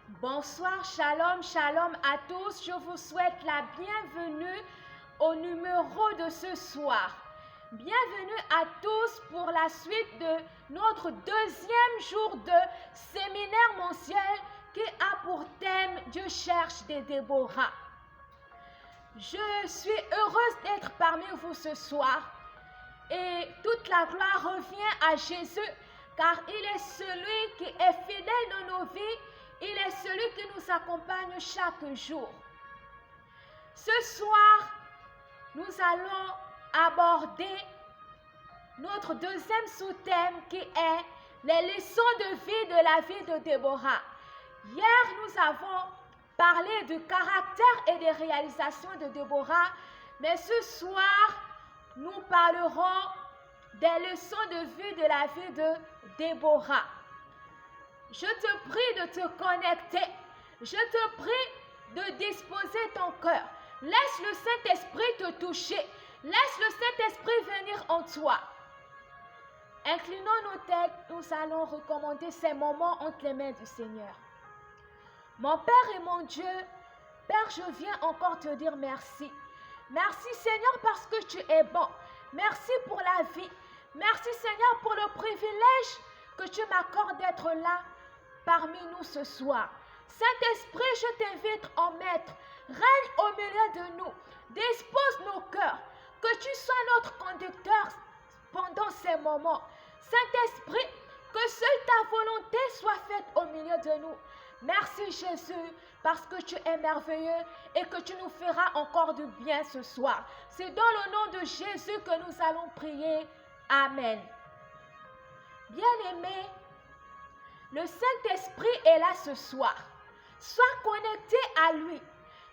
Bonsoir, shalom, shalom à tous. Je vous souhaite la bienvenue au numéro de ce soir. Bienvenue à tous pour la suite de notre deuxième jour de séminaire mensuel qui a pour thème « Dieu cherche des Déborah ». Je suis heureuse d'être parmi vous ce soir et toute la gloire revient à Jésus car il est celui qui est fidèle dans nos vies. Il est celui qui nous accompagne chaque jour. Ce soir, nous allons aborder notre deuxième sous-thème qui est les leçons de vie de la vie de Déborah. Hier, nous avons parlé du caractère et des réalisations de Déborah, mais ce soir, nous parlerons des leçons de vie de la vie de Déborah. Je te prie de te connecter. Je te prie de disposer ton cœur. Laisse le Saint-Esprit te toucher. Laisse le Saint-Esprit venir en toi. Inclinons nos têtes, nous allons recommander ces moments entre les mains du Seigneur. Mon Père et mon Dieu, Père, je viens encore te dire merci. Merci Seigneur parce que tu es bon. Merci pour la vie. Merci Seigneur pour le privilège que tu m'accordes d'être là parmi nous ce soir. Saint-Esprit, je t'invite en maître. Règne au milieu de nous. Dispose nos cœurs. Que tu sois notre conducteur pendant ces moments. Saint-Esprit, que seule ta volonté soit faite au milieu de nous. Merci Jésus, parce que tu es merveilleux et que tu nous feras encore du bien ce soir. C'est dans le nom de Jésus que nous allons prier. Amen. Bien-aimés, le Saint-Esprit est là ce soir. Sois connecté à lui.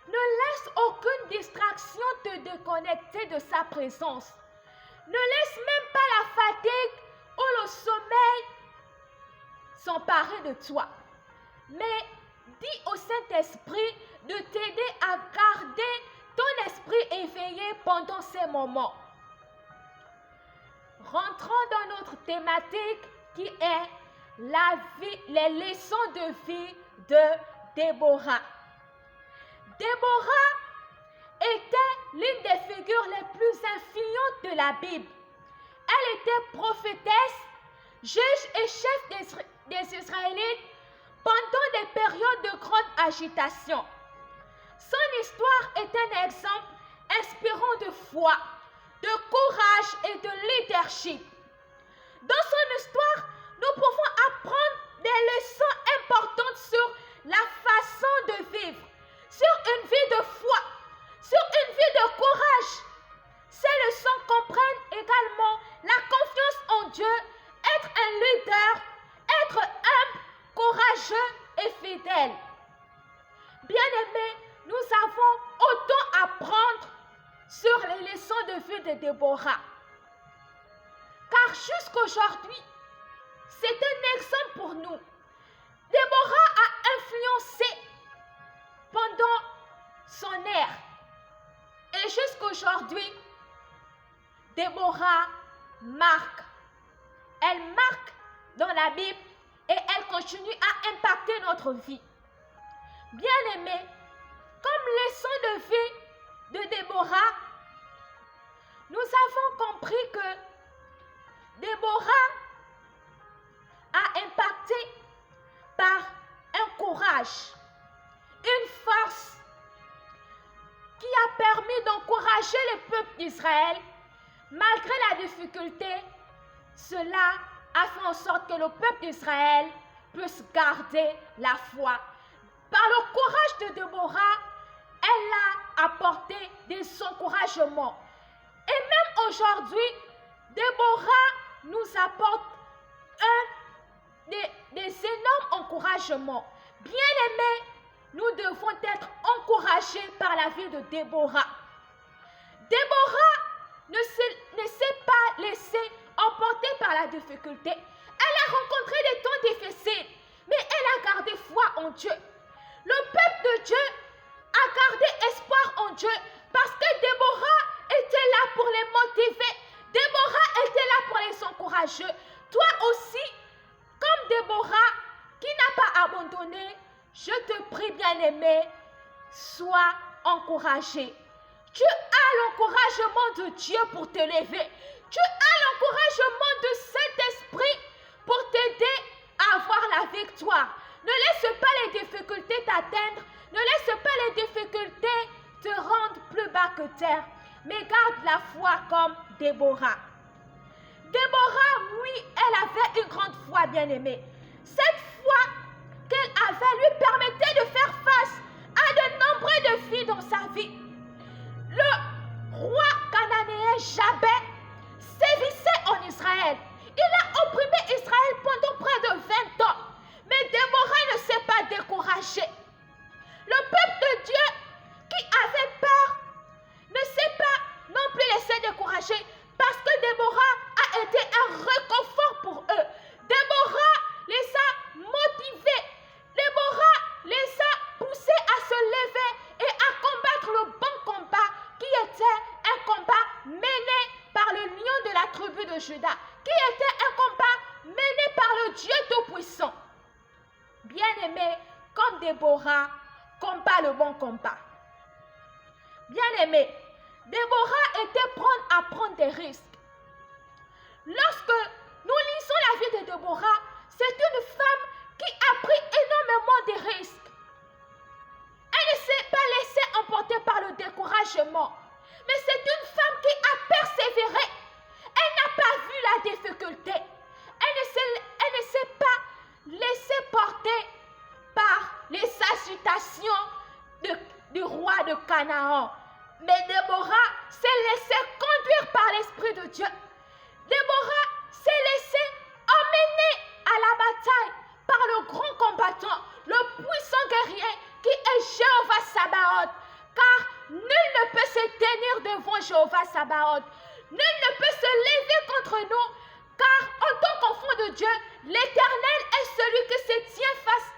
Ne laisse aucune distraction te déconnecter de sa présence. Ne laisse même pas la fatigue ou le sommeil s'emparer de toi. Mais dis au Saint-Esprit de t'aider à garder ton esprit éveillé pendant ces moments. Rentrons dans notre thématique qui est la vie, les leçons de vie de Déborah. Déborah était l'une des figures les plus influentes de la Bible. Elle était prophétesse, juge et chef des Israélites pendant des périodes de grande agitation. Son histoire est un exemple inspirant de foi, de courage et de leadership. Dans son histoire, nous pouvons apprendre des leçons importantes sur la façon de vivre, sur une vie de foi, sur une vie de courage. Ces leçons comprennent également la confiance en Dieu, être un leader, être humble, courageux et fidèle. Bien-aimés, nous avons autant à apprendre sur les leçons de vie de Déborah. Car jusqu'aujourd'hui, c'est un exemple pour nous. Déborah a influencé pendant son ère. Et jusqu'aujourd'hui, Déborah marque. Elle marque dans la Bible et elle continue à impacter notre vie. Bien-aimés, comme leçon de vie de Déborah, nous avons compris que Déborah a impacté par un courage, une force qui a permis d'encourager le peuple d'Israël. Malgré la difficulté, cela a fait en sorte que le peuple d'Israël puisse garder la foi. Par le courage de Déborah, elle a apporté des encouragements. Et même aujourd'hui, Déborah nous apporte des énormes encouragements. Bien-aimés, nous devons être encouragés par la vie de Déborah. Déborah ne s'est pas laissée emporter par la difficulté. Elle a rencontré des temps difficiles, mais elle a gardé foi en Dieu. Le peuple de Dieu a gardé espoir en Dieu parce que Déborah était là pour les motiver. Déborah était là pour les encourager. Toi aussi, comme Déborah, qui n'a pas abandonné, je te prie, bien-aimé, sois encouragé. Tu as l'encouragement de Dieu pour te lever. Tu as l'encouragement de Saint-Esprit pour t'aider à avoir la victoire. Ne laisse pas les difficultés t'atteindre. Ne laisse pas les difficultés te rendre plus bas que terre. Mais garde la foi comme Déborah. Déborah, oui, elle avait une grande foi, bien-aimée. Cette foi qu'elle avait lui permettait de faire face à de nombreux défis dans sa vie. Le roi cananéen Jabin sévissait en Israël. Il a opprimé Israël pendant près de 20 ans. Mais Déborah ne s'est pas découragée. Le peuple de Dieu qui avait peur ne s'est pas non plus laissé décourager parce que Déborah a été un réconfort pour eux. Déborah les a motivés. Déborah les a poussés à se lever et à combattre le bon combat qui était un combat mené par le lion de la tribu de Juda, qui était un combat mené par le Dieu Tout-Puissant. Bien-aimé, comme Déborah, combat le bon combat. Bien-aimé, Déborah était prête à prendre des risques. Lorsque nous lisons la vie de Déborah, c'est une femme qui a pris énormément de risques. Elle ne s'est pas laissée emporter par le découragement. Mais c'est une femme qui a persévéré. Elle n'a pas vu la difficulté. Elle ne s'est pas laissée porter par les agitations du roi de Canaan. Mais Déborah s'est laissée conduire par l'Esprit de Dieu. Déborah s'est laissée emmener à la bataille par le grand combattant, le puissant guerrier qui est Jéhovah Sabaoth. Car nul ne peut se tenir devant Jéhovah Sabaoth. Nul ne peut se lever contre nous. Car en tant qu'enfant de Dieu, l'Éternel est celui qui se tient face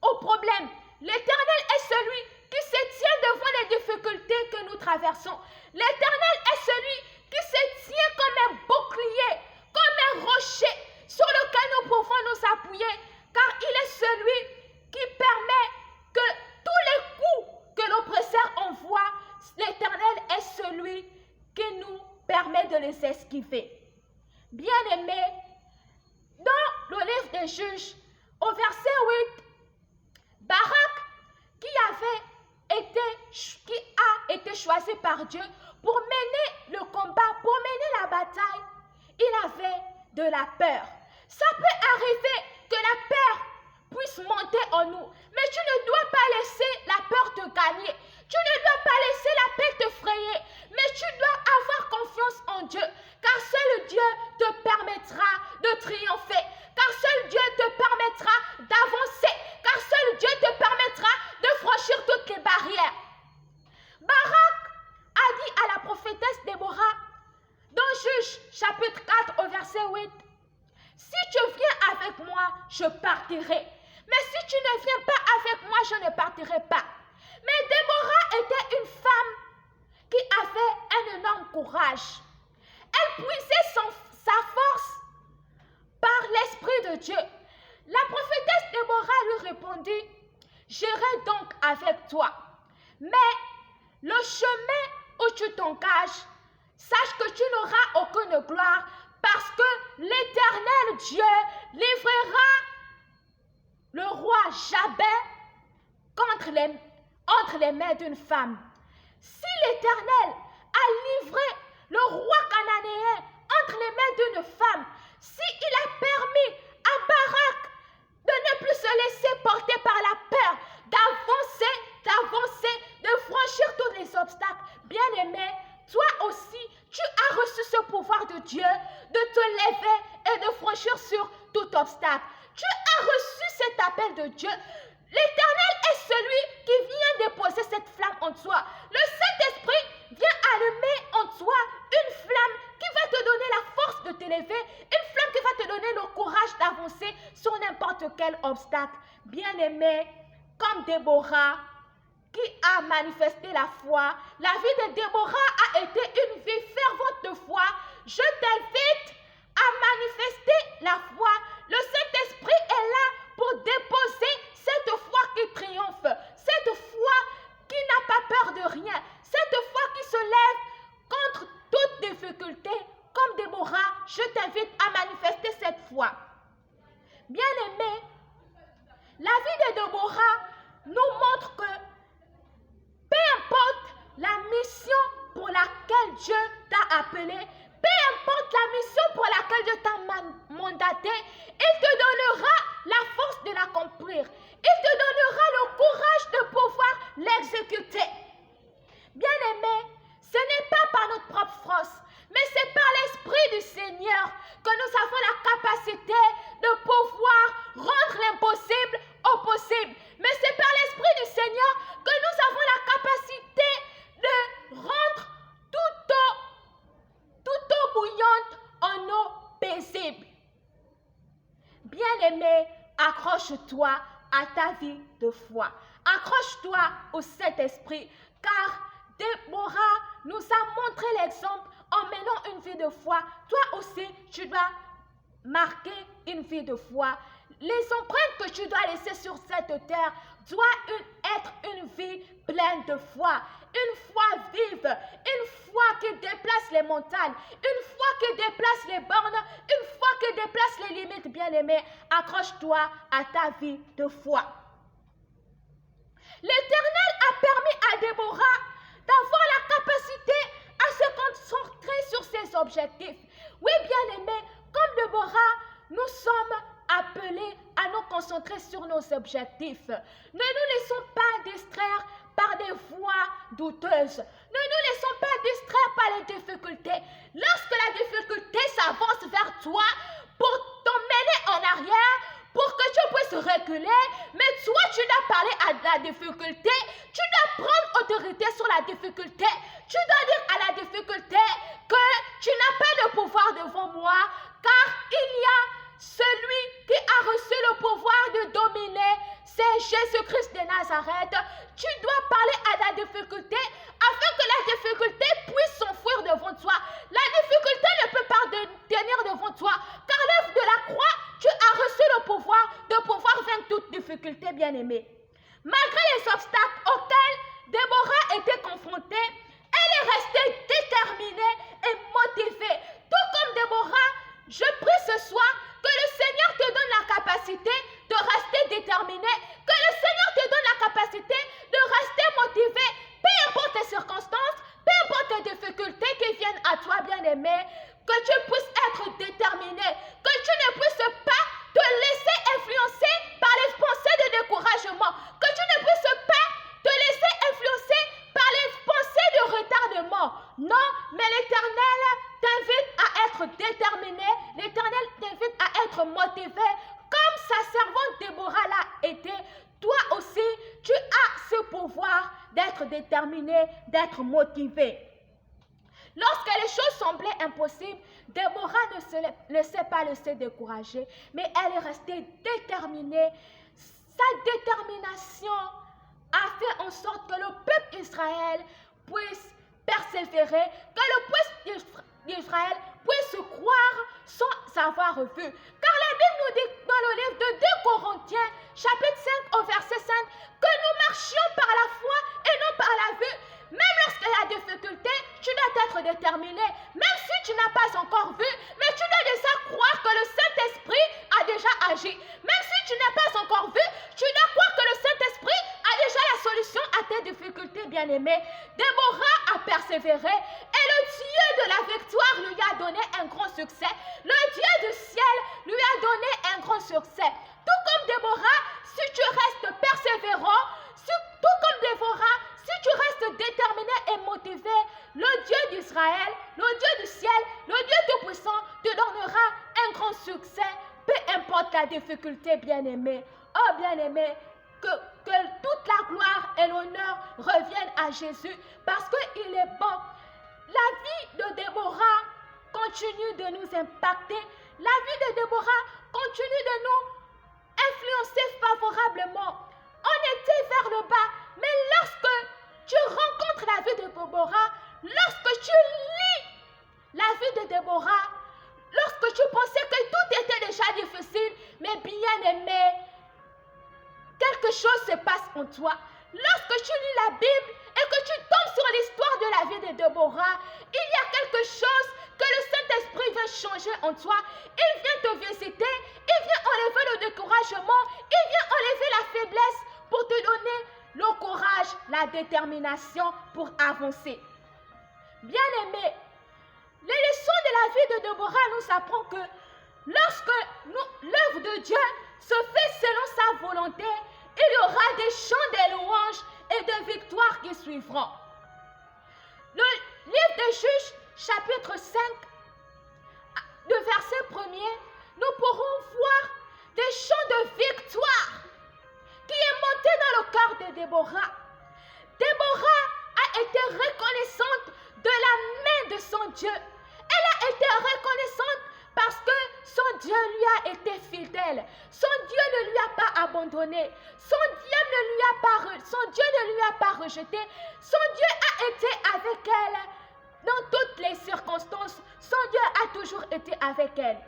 aux problèmes. L'Éternel est celui qui se tient devant les difficultés que nous traversons. L'Éternel est celui qui se tient comme un bouclier, comme un rocher sur lequel nous pouvons nous appuyer. Car il est celui qui permet que tous les coups que l'oppresseur envoie, l'Éternel est celui qui nous permet de les esquiver. Bien-aimés, dans le livre des Juges, au verset 8, Barak, qui a été choisi par Dieu pour mener le combat, pour mener la bataille, il avait de la peur. Ça peut arriver que la peur puisse monter en nous, mais tu ne dois pas laisser la peur te gagner. Tu ne dois pas laisser la peur t'effrayer, mais tu dois avoir confiance en Dieu, car seul Dieu te permettra de triompher, car seul Dieu te permettra d'avancer, car seul Dieu te permettra de franchir toutes les barrières. Barak a dit à la prophétesse Déborah, dans Juges chapitre 4 au verset 8, « Si tu viens avec moi, je partirai. Mais si tu ne viens pas avec moi, je ne partirai pas. » Mais Déborah était une femme qui avait un énorme courage. Elle puisait sa force par l'Esprit de Dieu. La prophétesse Déborah lui répondit, « J'irai donc avec toi. Mais le chemin où tu t'engages, sache que tu n'auras aucune gloire parce que l'Éternel Dieu livrera le roi Jabin entre les mains d'une femme. Si l'Éternel a livré le roi cananéen entre les mains d'une femme, s'il a permis à Barak de ne plus se laisser porter par la peur, d'avancer, de franchir tous les obstacles, bien-aimé, toi aussi, tu as reçu ce pouvoir de Dieu de te lever et de franchir sur tout obstacle. Tu as reçu cet appel de Dieu. L'Éternel est celui qui vient déposer cette flamme en toi. Le Saint-Esprit vient allumer en toi une flamme qui va te donner la force de t'élever, une flamme qui va te donner le courage d'avancer sur n'importe quel obstacle. Bien-aimé, comme Déborah, qui a manifesté la foi, la vie de Déborah a été une vie fervente de foi. Je t'invite à manifester la foi. Le Saint-Esprit est là pour déposer cette foi qui La vie de Déborah nous montre que peu importe la mission pour laquelle Dieu t'a appelé, peu importe la mission pour laquelle Dieu t'a mandaté, il te donnera la force de l'accomplir. Il te donnera le courage de pouvoir l'exécuter. Bien-aimés, ce n'est pas par notre propre force, mais c'est par l'Esprit du Seigneur que nous avons la capacité de pouvoir rendre l'impossible au possible. Mais c'est par l'Esprit du Seigneur que nous avons la capacité de rendre toute eau bouillante en eau paisible. Bien-aimé, accroche-toi à ta vie de foi. Accroche-toi au Saint-Esprit, car Déborah nous a montré l'exemple en menant une vie de foi. Toi aussi, tu dois marquer une vie de foi. Les empreintes que tu dois laisser sur cette terre doivent être une vie pleine de foi. Une foi vive, une foi qui déplace les montagnes, une foi qui déplace les bornes, une foi qui déplace les limites, bien-aimé. Accroche-toi à ta vie de foi. L'Éternel a permis à Déborah d'avoir la capacité à se concentrer sur ses objectifs. Oui, bien-aimé, comme Déborah, nous sommes appelés à nous concentrer sur nos objectifs. Ne nous laissons pas distraire par des voies douteuses. Ne nous laissons pas distraire par les difficultés. Lorsque la difficulté s'avance vers toi pour t'emmener en arrière, pour que tu puisses reculer, mais toi tu dois parler à la difficulté, tu dois prendre autorité sur la difficulté, tu dois dire à la difficulté que tu n'as pas de pouvoir devant moi, car il y a celui qui a reçu le pouvoir de dominer, c'est Jésus-Christ de Nazareth. Tu dois parler à la difficulté afin que la difficulté puisse s'enfuir devant toi. La difficulté ne peut pas tenir devant toi, car l'œuvre de la croix, tu as reçu le pouvoir de pouvoir vaincre toute difficulté, bien-aimé. Malgré les obstacles auxquels Déborah était confrontée, elle est restée déterminée et motivée. Tout comme Déborah, je prie ce soir que le Seigneur te donne la capacité de rester déterminé, que le Seigneur te donne la capacité de rester motivé, peu importe les circonstances, peu importe les difficultés qui viennent à toi, bien-aimé, que tu puisses être déterminé, que tu ne puisses pas te laisser influencer par les pensées de découragement, que tu ne puisses pas te laisser influencer par les pensées de retardement. Non, mais l'Éternel t'invite à être déterminé, l'Éternel t'invite à être motivé, comme sa servante Déborah l'a été. Toi aussi, tu as ce pouvoir d'être déterminé, d'être motivé. Lorsque les choses semblaient impossibles, Déborah ne s'est pas laissée décourager, mais elle est restée déterminée. Sa détermination a fait en sorte que le peuple d'Israël puisse persévérer, que le peuple d'Israël puisse se croire sans avoir vu. Car la Bible nous dit dans le livre de 2 Corinthiens, chapitre 5 au verset 5, que nous marchions par la foi et non par la vue. Même lorsqu'il y a des difficultés, tu dois être déterminé. Même si tu n'as pas encore vu, mais tu dois déjà croire que le Saint-Esprit a déjà agi. Même si tu n'as pas encore vu, tu dois croire que le Saint-Esprit a déjà la solution à tes difficultés, bien-aimés. Déborah a persévéré et le Dieu de la victoire lui a donné un grand succès. Le Dieu du ciel lui a donné un grand succès. Tout comme Déborah, si tu restes persévérant, tout comme Déborah, si tu restes déterminé et motivé, le Dieu d'Israël, le Dieu du ciel, le Dieu Tout-Puissant te donnera un grand succès, peu importe la difficulté, bien-aimé. Oh, bien-aimé, que toute la gloire et l'honneur reviennent à Jésus parce qu'il est bon. La vie de Déborah continue de nous impacter. La vie de Déborah continue de nous influencer favorablement. On était vers le bas, mais lorsque tu rencontres la vie de Déborah, lorsque tu lis la vie de Déborah, lorsque tu pensais que tout était déjà difficile, mais bien aimé, quelque chose se passe en toi. Lorsque tu lis la Bible et que tu tombes sur l'histoire de la vie de Déborah, il y a quelque chose que le Saint-Esprit vient changer en toi. Il vient te visiter, il vient enlever le découragement, il vient enlever la courage, la détermination pour avancer. Bien-aimés, les leçons de la vie de Déborah nous apprennent que lorsque l'œuvre de Dieu se fait selon sa volonté, il y aura des chants de louanges et de victoires qui suivront. Le livre des Juges, chapitre 5, de verset 1er, nous pourrons voir des chants de victoire qui est monté dans le cœur de Déborah. Déborah a été reconnaissante de la main de son Dieu. Elle a été reconnaissante parce que son Dieu lui a été fidèle. Son Dieu ne lui a pas abandonné. Son Dieu ne lui a pas rejeté. Son Dieu a été avec elle dans toutes les circonstances. Son Dieu a toujours été avec elle.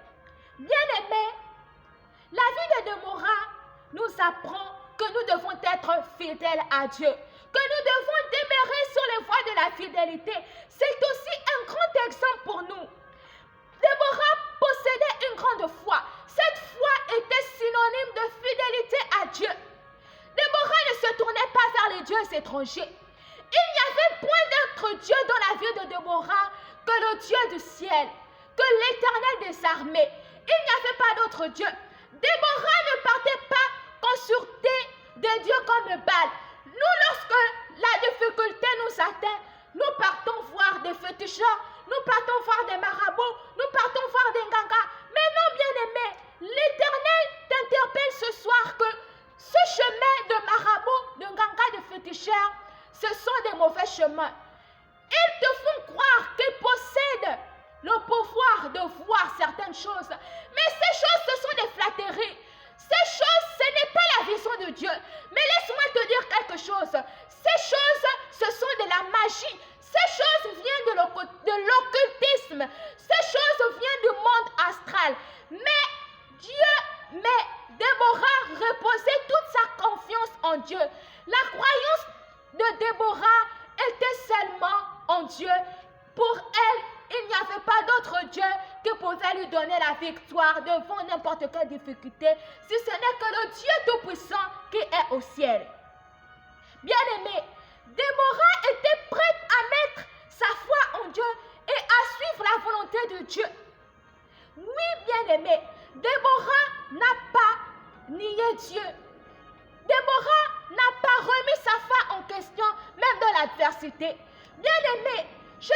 Bien-aimés, la vie de Déborah nous apprend que nous devons être fidèles à Dieu, que nous devons demeurer sur les voies de la fidélité. C'est aussi un grand exemple pour nous. Déborah possédait une grande foi. Cette foi était synonyme de fidélité à Dieu. Déborah ne se tournait pas vers les dieux étrangers. Il n'y avait point d'autre Dieu dans la vie de Déborah que le Dieu du ciel, que l'Éternel des armées. Il n'y avait pas d'autre Dieu. Déborah ne partait pas consulter des dieux comme Baal. Nous, lorsque la difficulté nous atteint, nous partons voir des féticheurs, nous partons voir des marabouts, nous partons voir des gangas. Mais non, bien-aimé, l'Éternel t'interpelle ce soir que ce chemin de marabout, de gangas, de féticheurs, ce sont des mauvais chemins. Ils te font croire qu'ils possèdent le pouvoir de voir certaines choses. Mais ces choses, ce sont des flatteries. Ces choses, ce n'est pas la vision de Dieu. Mais laisse-moi te dire quelque chose. Ces choses, ce sont de la magie. Ces choses viennent de l'occultisme. Ces choses viennent du monde astral. Mais Déborah reposait toute sa confiance en Dieu. La croyance de Déborah était seulement en Dieu. Pour elle, il n'y avait pas d'autre Dieu qui pouvait lui donner la victoire devant n'importe quelle difficulté, si ce n'est que le Dieu Tout-Puissant qui est au ciel. Bien-aimé, Déborah était prête à mettre sa foi en Dieu et à suivre la volonté de Dieu. Oui, bien-aimé, Déborah n'a pas nié Dieu. Déborah n'a pas remis sa foi en question, même dans l'adversité. Bien-aimé, je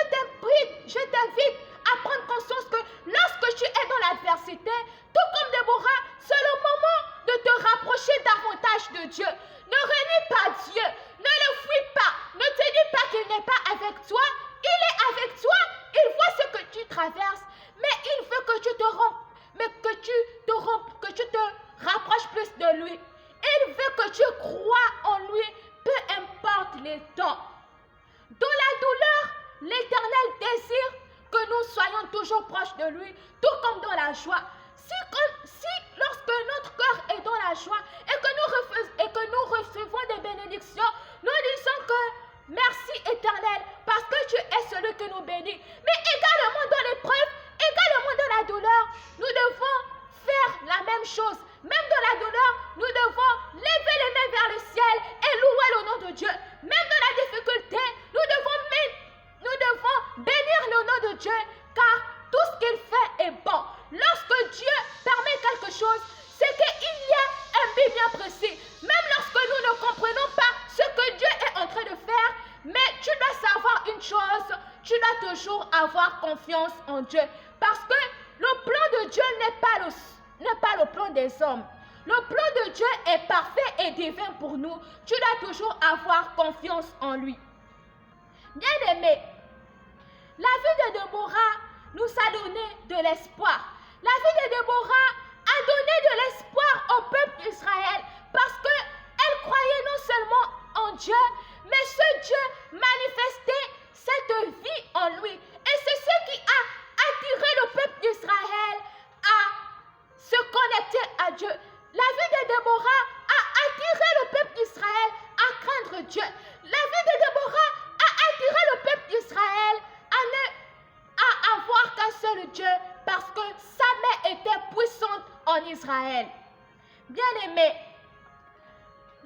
t'invite à prendre conscience que lorsque tu es dans l'adversité, tout comme Déborah, c'est le moment de te rapprocher davantage de Dieu. Ne renie pas Dieu, ne le fuis pas, ne te dis pas qu'il n'est pas avec toi. Il est avec toi, il voit ce que tu traverses, mais il veut que tu te rapproches plus de lui. Il veut que tu crois en lui, peu importe les temps. Dans la douleur, l'Éternel désire que nous soyons toujours proches de lui, tout comme dans la joie. Si lorsque notre cœur est dans la joie et que nous recevons des bénédictions, nous disons que merci Éternel, parce que tu es celui qui nous bénit. Mais également dans l'épreuve, également dans la douleur, nous devons faire la même chose. Même dans la douleur, nous devons lever les mains vers le ciel et louer le nom de Dieu. Même dans la difficulté, nous devons bénir le nom de Dieu, car tout ce qu'il fait est bon. Lorsque Dieu permet quelque chose, c'est qu'il y a un but bien précis. Même lorsque nous ne comprenons pas ce que Dieu est en train de faire, mais tu dois savoir une chose, tu dois toujours avoir confiance en Dieu. Parce que le plan de Dieu n'est pas le plan des hommes. Le plan de Dieu est parfait et divin pour nous. Tu dois toujours avoir confiance en lui. Bien-aimés, la vie de Déborah nous a donné de l'espoir. La vie de Déborah a donné de l'espoir au peuple d'Israël parce qu'elle croyait non seulement en Dieu, mais ce Dieu manifestait cette vie en lui. Et c'est ce qui a attiré le peuple d'Israël à se connecter à Dieu. La vie de Déborah a attiré le peuple d'Israël à craindre Dieu. La vie de Déborah a attiré le peuple d'Israël à avoir qu'un seul Dieu parce que sa main était puissante en Israël. Bien-aimés,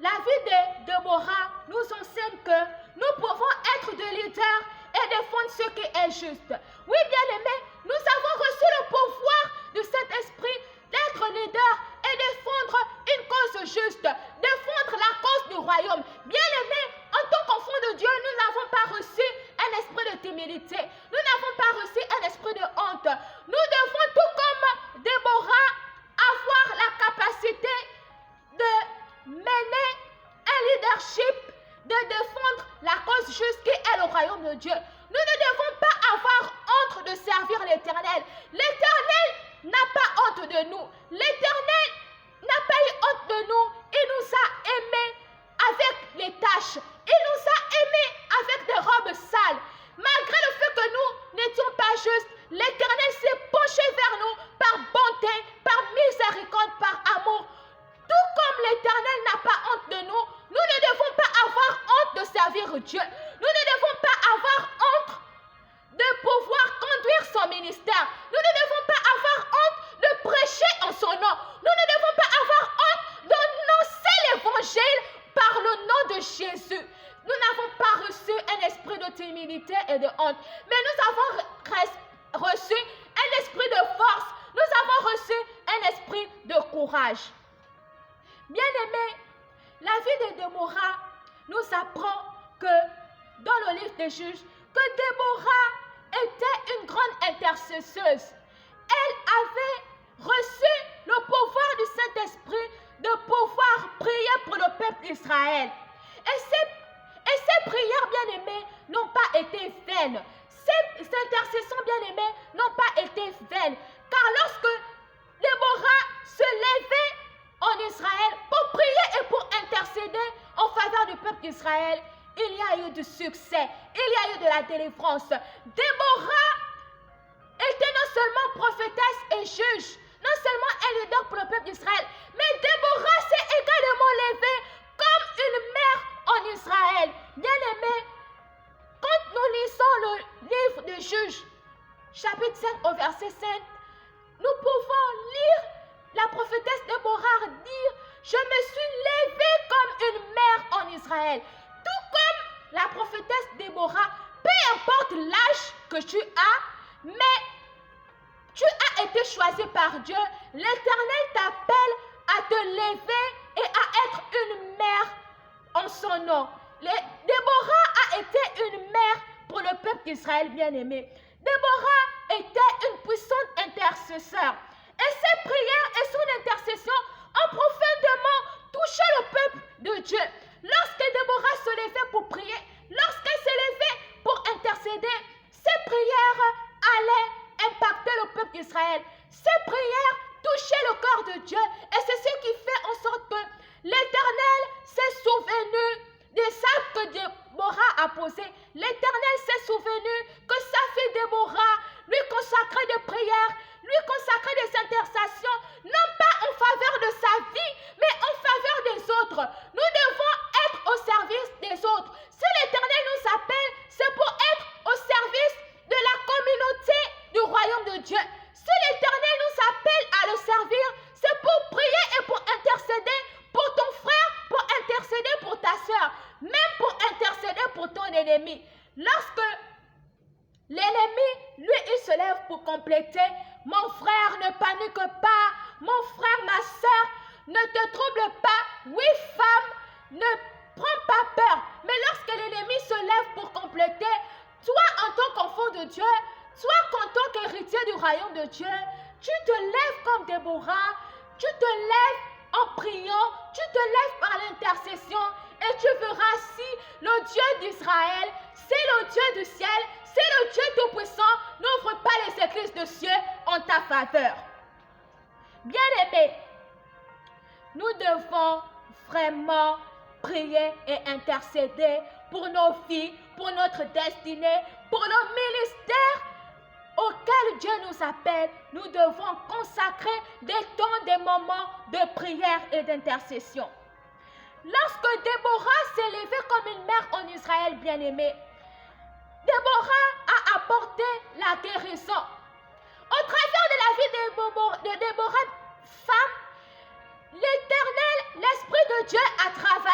la vie de Déborah nous enseigne que nous pouvons être des leaders et défendre ce qui est juste. Oui, bien-aimés, nous avons reçu le pouvoir du Saint-Esprit d'être leader et défendre une cause juste, défendre la cause du royaume. Bien-aimés, en tant qu'enfants de Dieu, nous n'avons pas reçu un esprit de timidité. Nous n'avons pas reçu un esprit de honte. Nous devons, tout comme Déborah, avoir la capacité de mener un leadership, de défendre la cause juste qui est le royaume de Dieu. Nous ne devons pas avoir honte de servir l'Éternel. L'Éternel n'a pas honte de nous. L'Éternel n'a pas eu honte de nous. Il nous a aimés avec les tâches. Il nous a aimés avec des robes sales. Malgré le fait que nous n'étions pas justes, l'Éternel s'est penché vers nous par bonté, par miséricorde, par amour. Tout comme l'Éternel n'a pas honte de nous, nous ne devons pas avoir honte de servir Dieu. Nous ne devons pas avoir honte de pouvoir conduire son ministère. Nous ne devons pas avoir honte de prêcher en son nom. Nous ne devons pas avoir honte d'annoncer l'évangile par le nom de Jésus. Nous n'avons pas reçu un esprit de timidité et de honte, mais nous avons reçu un esprit de force. Nous avons reçu un esprit de courage. Bien-aimés, la vie de Déborah nous apprend que dans le livre des Juges, que Déborah était une grande intercesseuse. Elle avait reçu le pouvoir du Saint-Esprit de pouvoir prier pour le peuple d'Israël. Et ces prières, bien-aimées, n'ont pas été vaines. Ces intercessions, bien-aimées, n'ont pas été vaines. Car lorsque Déborah se levait en Israël pour prier et pour intercéder en faveur du peuple d'Israël, il y a eu du succès, il y a eu de la délivrance. Déborah était non seulement prophétesse et juge, non seulement un leader pour le peuple d'Israël, mais Déborah s'est également levée comme une mère en Israël. Bien-aimés, quand nous lisons le livre de Juges, chapitre 5 au verset 5, nous pouvons lire la prophétesse Déborah dire « Je me suis levée comme une mère en Israël ». Tout comme la prophétesse Déborah, peu importe l'âge que tu as, mais tu as été choisi par Dieu. L'Éternel t'appelle à te lever et à être une mère en son nom. Déborah a été une mère pour le peuple d'Israël bien-aimé. Déborah était une puissante intercesseur. Et ses prières et son intercession ont profondément touché le peuple de Dieu. Lorsque Déborah se levait pour prier, lorsqu'elle se levait pour intercéder, ses prières allaient impacter le peuple d'Israël. Ses prières touchaient le cœur de Dieu. Et c'est ce qui fait en sorte que l'Éternel s'est souvenu des sacs que Déborah a posés. L'Éternel s'est souvenu que sa fille Déborah lui consacrait des prières, lui consacrait des intercessions, non pas en faveur de sa vie, mais en faveur des autres. Nous devons être au service des autres. Si l'Éternel nous appelle, c'est pour être au service de la communauté du royaume de Dieu. Si l'Éternel nous appelle à le servir, c'est pour prier et pour intercéder pour ton frère, pour intercéder pour ta soeur, même pour intercéder pour ton ennemi. Lorsque l'ennemi, lui, il se lève pour compléter, mon frère, ne panique pas, mon frère, ma soeur, ne te trouble pas, oui, femme, ne prends pas peur. Mais lorsque l'ennemi se lève pour compléter, toi, en tant qu'enfant de Dieu, toi, en tant qu'héritier du royaume de Dieu, tu te lèves comme Déborah, tu te lèves en priant, tu te lèves par l'intercession et tu verras si le Dieu d'Israël, c'est le Dieu du ciel, c'est le Dieu tout-puissant, n'ouvre pas les églises de cieux en ta faveur. Bien-aimés, nous devons vraiment prier et intercéder pour nos vies, pour notre destinée, pour le ministère auquel Dieu nous appelle. Nous devons consacrer des temps, des moments de prière et d'intercession. Lorsque Déborah s'est levée comme une mère en Israël bien-aimée, Déborah a apporté la guérison. Au travers de la vie de Déborah, femme, l'Éternel, l'Esprit de Dieu a travaillé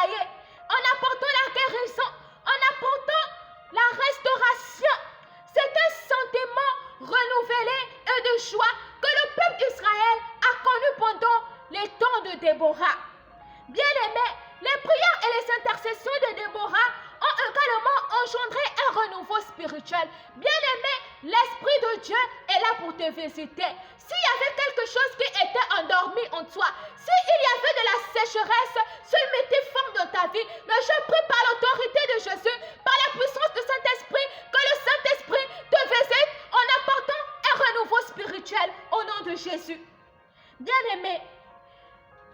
spirituel. Bien-aimé, l'Esprit de Dieu est là pour te visiter. S'il y avait quelque chose qui était endormi en toi, s'il y avait de la sécheresse, s'il mettait forme dans ta vie, mais je prie par l'autorité de Jésus, par la puissance du Saint-Esprit, que le Saint-Esprit te visite en apportant un renouveau spirituel au nom de Jésus. Bien-aimé,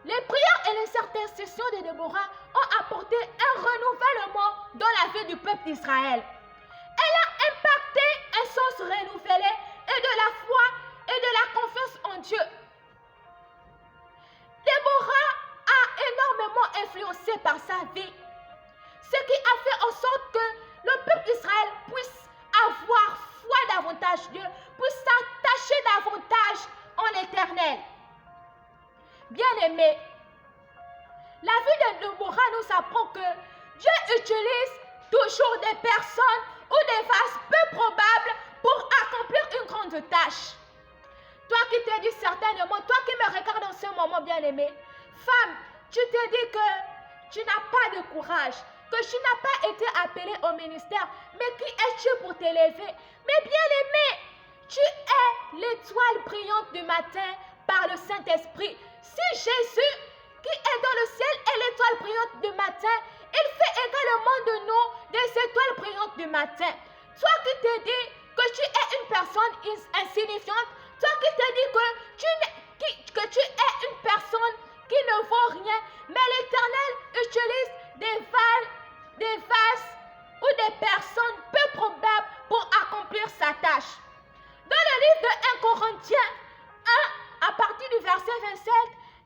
les prières et les intercessions de Déborah ont apporté un renouvellement dans la vie du peuple d'Israël. Elle a impacté un sens renouvelé et de la foi et de la confiance en Dieu. Déborah a énormément influencé par sa vie, ce qui a fait en sorte que le peuple d'Israël puisse avoir foi davantage Dieu, puisse s'attacher davantage en l'Éternel. Bien-aimé, la vie de Déborah nous apprend que Dieu utilise toujours des personnes ou des vases peu probables pour accomplir une grande tâche. Toi qui te dis certainement, toi qui me regardes en ce moment, bien-aimé, femme, tu te dis que tu n'as pas de courage, que tu n'as pas été appelée au ministère, mais qui es-tu pour t'élever? Mais bien-aimé, tu es l'étoile brillante du matin par le Saint-Esprit. Si Jésus, qui est dans le ciel, est l'étoile brillante du matin, il fait également de nous des étoiles brillantes du matin. Toi qui te dis que tu es une personne insignifiante, toi qui te dis que tu es une personne qui ne vaut rien, mais l'Éternel utilise des vases ou des personnes peu probables pour accomplir sa tâche. Dans le livre de 1 Corinthiens 1, à partir du verset 27,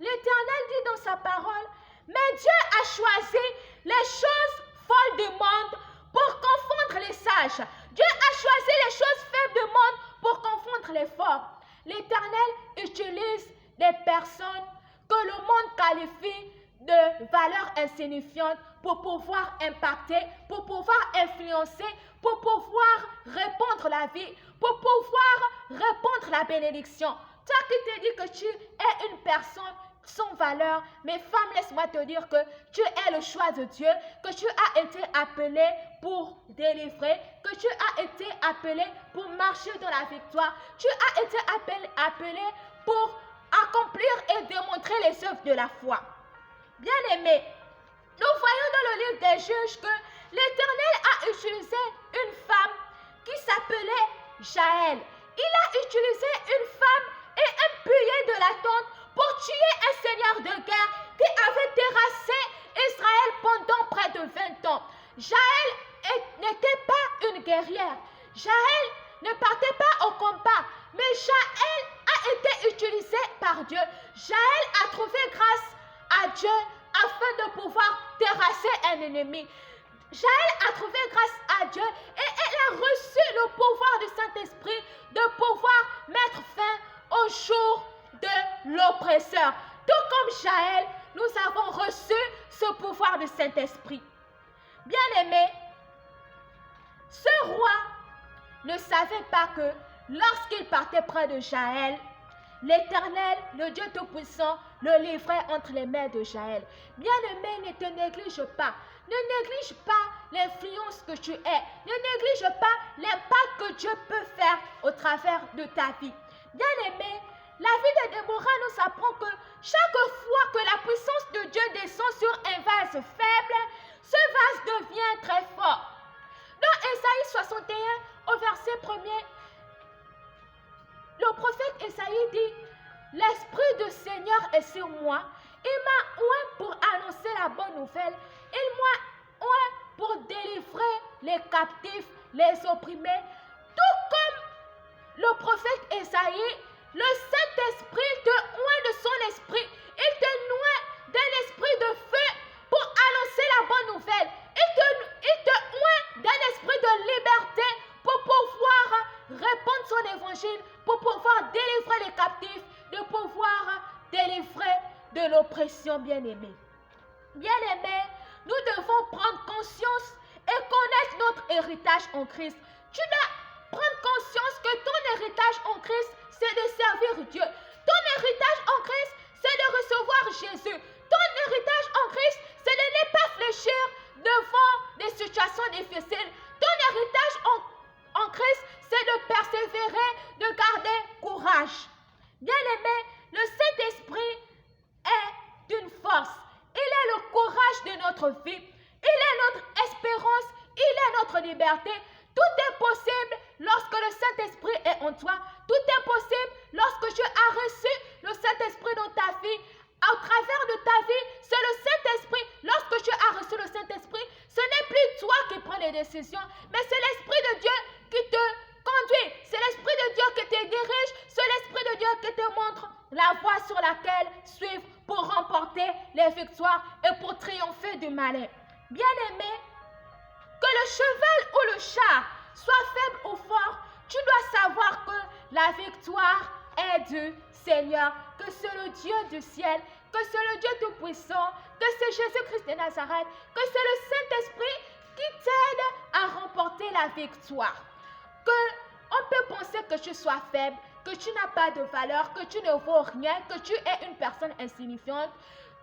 l'Éternel dit dans sa parole, « Mais Dieu a choisi les choses folles du monde pour confondre les sages. Dieu a choisi les choses faibles du monde pour confondre les forts. » L'Éternel utilise des personnes que le monde qualifie de valeurs insignifiantes pour pouvoir impacter, pour pouvoir influencer, pour pouvoir répandre la vie, pour pouvoir répandre la bénédiction. Toi qui te dis que tu es une personne sans valeur, mais femme, laisse-moi te dire que tu es le choix de Dieu, que tu as été appelé pour délivrer, que tu as été appelé pour marcher dans la victoire, tu as été appelé pour accomplir et démontrer les œuvres de la foi. Bien-aimés, nous voyons dans le livre des Juges que l'Éternel a utilisé une femme qui s'appelait Jaël. Il a utilisé une femme et un pilier de la tente pour tuer un seigneur de guerre qui avait terrassé Israël pendant près de 20 ans. Jaël n'était pas une guerrière. Jaël ne partait pas au combat, mais Jaël a été utilisé par Dieu. Jaël a trouvé grâce à Dieu afin de pouvoir terrasser un ennemi. Jaël a trouvé grâce à Dieu et elle a reçu le pouvoir du Saint-Esprit de pouvoir mettre fin au jour de l'oppresseur. Tout comme Jaël, nous avons reçu ce pouvoir du Saint-Esprit. Bien-aimé, ce roi ne savait pas que lorsqu'il partait près de Jaël, l'Éternel, le Dieu Tout-Puissant, le livrait entre les mains de Jaël. Bien-aimé, ne te néglige pas. Ne néglige pas l'influence que tu es. Ne néglige pas l'impact que Dieu peut faire au travers de ta vie. Bien-aimé, la vie de Déborah nous apprend que chaque fois que la puissance de Dieu descend sur un vase faible, ce vase devient très fort. Dans Ésaïe 61, au verset 1er, le prophète Ésaïe dit, « L'Esprit du Seigneur est sur moi. Il m'a oint pour annoncer la bonne nouvelle. Il m'a oint pour délivrer les captifs, les opprimés. » Tout comme le prophète Ésaïe, le Saint-Esprit te oint de son esprit. Il te oint d'un esprit de feu pour annoncer la bonne nouvelle. Il te oint d'un esprit de liberté pour pouvoir répandre son évangile, pour pouvoir délivrer les captifs, de pouvoir délivrer de l'oppression, bien-aimée. Bien-aimés, nous devons prendre conscience et connaître notre héritage en Christ. Tu dois prendre conscience que ton héritage en Christ, c'est de servir Dieu. Ton héritage en Christ, c'est de recevoir Jésus. Ton héritage en Christ, c'est de ne pas fléchir devant des situations difficiles. Ton héritage notre vie, il est notre espérance, il est notre liberté. Tout est possible lorsque le Saint-Esprit est en toi. Tout est possible lorsque tu as reçu le Saint-Esprit dans ta vie. Au travers de ta vie, c'est le Saint-Esprit. Lorsque tu as reçu le Saint-Esprit, ce n'est plus toi qui prends les décisions, mais c'est l'Esprit de Dieu qui te conduit. C'est l'Esprit de Dieu qui te dirige. C'est l'Esprit de Dieu qui te montre la voie sur laquelle suivre pour remporter les victoires et pour triompher du malin. Bien-aimé, que le cheval ou le char soit faible ou fort, tu dois savoir que la victoire est du Seigneur, que c'est le Dieu du ciel, que c'est le Dieu tout-puissant, que c'est Jésus-Christ de Nazareth, que c'est le Saint-Esprit qui t'aide à remporter la victoire. Que on peut penser que tu sois faible, que tu n'as pas de valeur, que tu ne vaux rien, que tu es une personne insignifiante.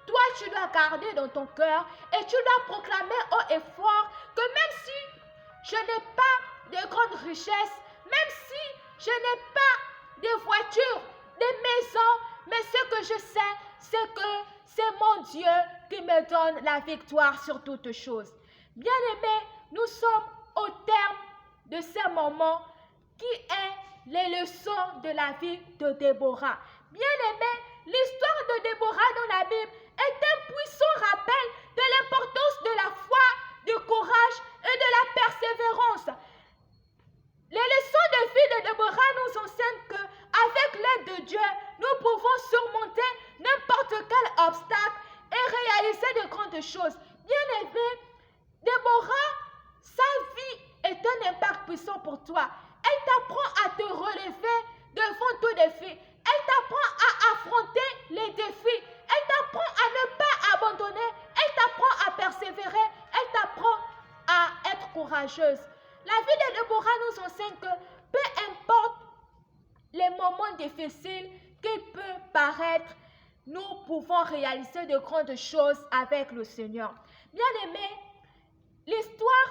Toi, tu dois garder dans ton cœur et tu dois proclamer haut et fort que même si je n'ai pas de grandes richesses, même si je n'ai pas de voitures, de maisons, mais ce que je sais, c'est que c'est mon Dieu qui me donne la victoire sur toutes choses. Bien-aimés, nous sommes au terme de ce moment qui est les leçons de la vie de Déborah. Bien-aimés, l'histoire de Déborah dans la Bible est un puissant rappel de l'importance de la foi, du courage et de la persévérance. Les leçons de vie de Déborah nous enseignent qu'avec l'aide de Dieu, nous pouvons surmonter n'importe quel obstacle et réaliser de grandes choses. Bien-aimés, Déborah, sa vie est un impact puissant pour toi. Elle t'apprend à te relever devant tout défi. Elle t'apprend à affronter les défis. Elle t'apprend à ne pas abandonner. Elle t'apprend à persévérer. Elle t'apprend à être courageuse. La vie de Déborah nous enseigne que peu importe les moments difficiles qu'ils peuvent paraître, nous pouvons réaliser de grandes choses avec le Seigneur. Bien-aimés, l'histoire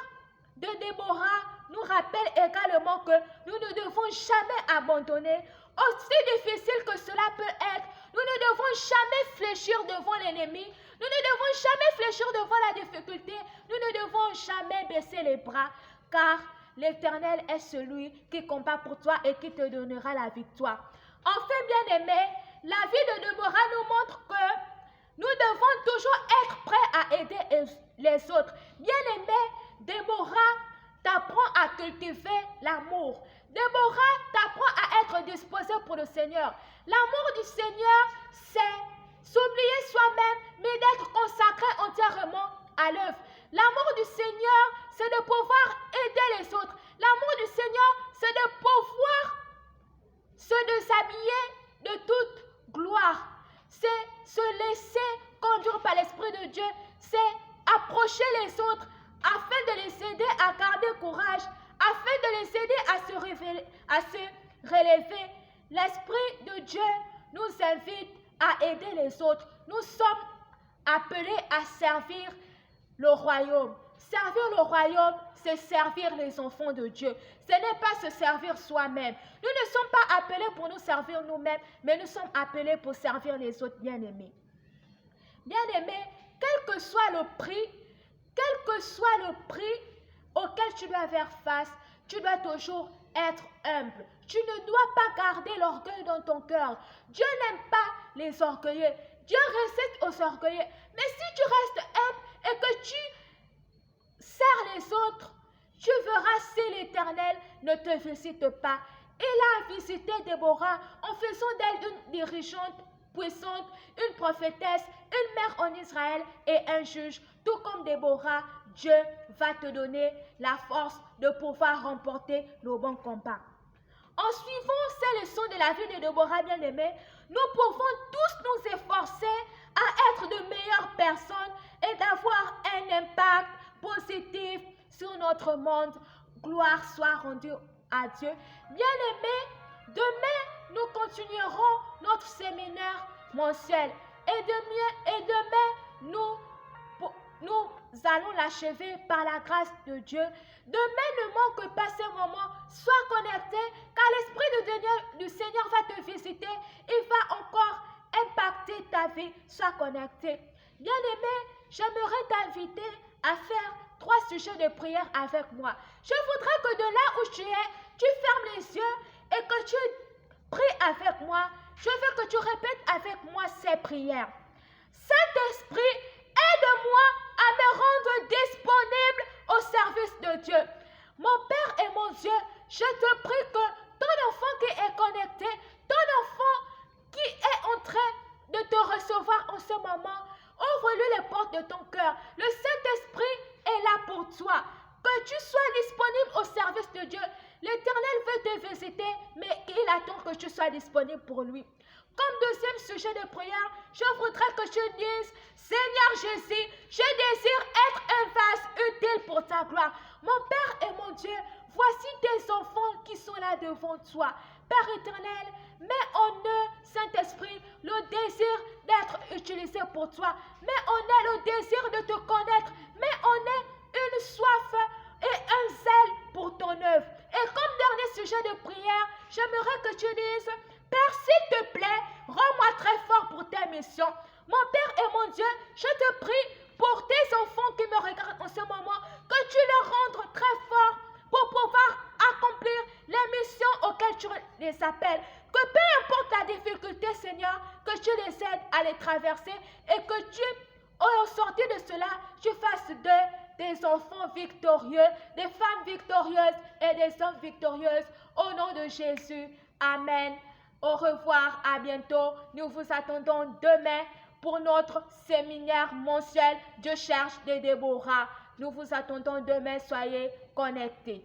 de Déborah nous rappelle également que nous ne devons jamais abandonner. Aussi difficile que cela peut être, nous ne devons jamais fléchir devant l'ennemi. Nous ne devons jamais fléchir devant la difficulté. Nous ne devons jamais baisser les bras, car l'Éternel est celui qui combat pour toi et qui te donnera la victoire. Enfin, bien-aimés, la vie de Déborah nous montre que nous devons toujours être prêts à aider les autres. Bien-aimés, Déborah t'apprend à cultiver l'amour. Déborah t'apprend à être disposé pour le Seigneur. L'amour du Seigneur, c'est s'oublier soi-même, mais d'être consacré entièrement à l'œuvre. L'amour du Seigneur, c'est de pouvoir aider les autres. L'amour du Seigneur, c'est de pouvoir se déshabiller de toute gloire. C'est se laisser conduire par l'Esprit de Dieu. C'est approcher les autres afin de les aider à garder courage, afin de les aider à se relever. L'Esprit de Dieu nous invite à aider les autres. Nous sommes appelés à servir le royaume. Servir le royaume, c'est servir les enfants de Dieu. Ce n'est pas se servir soi-même. Nous ne sommes pas appelés pour nous servir nous-mêmes, mais nous sommes appelés pour servir les autres, bien-aimés. Bien-aimés, quel que soit le prix auquel tu dois faire face, tu dois toujours être humble. Tu ne dois pas garder l'orgueil dans ton cœur. Dieu n'aime pas les orgueilleux. Dieu résiste aux orgueilleux. Mais si tu restes humble et que tu sers les autres, tu verras si l'Éternel ne te visite pas. Il a visité Déborah en faisant d'elle une dirigeante puissante, une prophétesse, une mère en Israël et un juge. Tout comme Déborah, Dieu va te donner la force de pouvoir remporter le bon combat. En suivant ces leçons de la vie de Déborah, bien-aimés, nous pouvons tous nous efforcer à être de meilleures personnes et d'avoir un impact positif sur notre monde. Gloire soit rendue à Dieu. Bien-aimés, demain, nous continuerons notre séminaire mensuel. Et demain, nous allons l'achever par la grâce de Dieu. Demain ne manque pas ce moment. Sois connecté, car l'Esprit du Seigneur va te visiter. Il va encore impacter ta vie. Sois connecté. Bien-aimé, j'aimerais t'inviter à faire 3 sujets de prière avec moi. Je voudrais que de là où tu es, tu fermes les yeux et que tu pries avec moi. Je veux que tu répètes avec moi ces prières. Saint-Esprit, aide-moi à me rendre disponible au service de Dieu. Mon Père et mon Dieu, je te prie que ton enfant qui est connecté, ton enfant qui est en train de te recevoir en ce moment, ouvre-lui les portes de ton cœur. Le Saint-Esprit est là pour toi. Que tu sois disponible au service de Dieu. L'Éternel veut te visiter, mais il attend que tu sois disponible pour lui. Comme deuxième sujet de prière, je voudrais que tu dises, Seigneur Jésus, je désire être un vase utile pour ta gloire. Mon Père et mon Dieu, voici tes enfants qui sont là devant toi. Père éternel, mets en eux, Saint-Esprit, le désir d'être utilisé pour toi. Mets en eux le désir de te connaître. Mets en eux une soif et un zèle pour ton œuvre. Et comme dernier sujet de prière, j'aimerais que tu dises, Père, s'il te plaît, rends-moi très fort pour tes missions. Mon Père et mon Dieu, je te prie pour tes enfants qui me regardent en ce moment, que tu les rendes très forts pour pouvoir accomplir les missions auxquelles tu les appelles. Que peu importe la difficulté, Seigneur, que tu les aides à les traverser et que tu, au sortir de cela, tu fasses d'eux des enfants victorieux, des femmes victorieuses et des hommes victorieuses. Au nom de Jésus, Amen. Au revoir, à bientôt. Nous vous attendons demain pour notre séminaire mensuel de cherche de Déborah. Nous vous attendons demain, soyez connectés.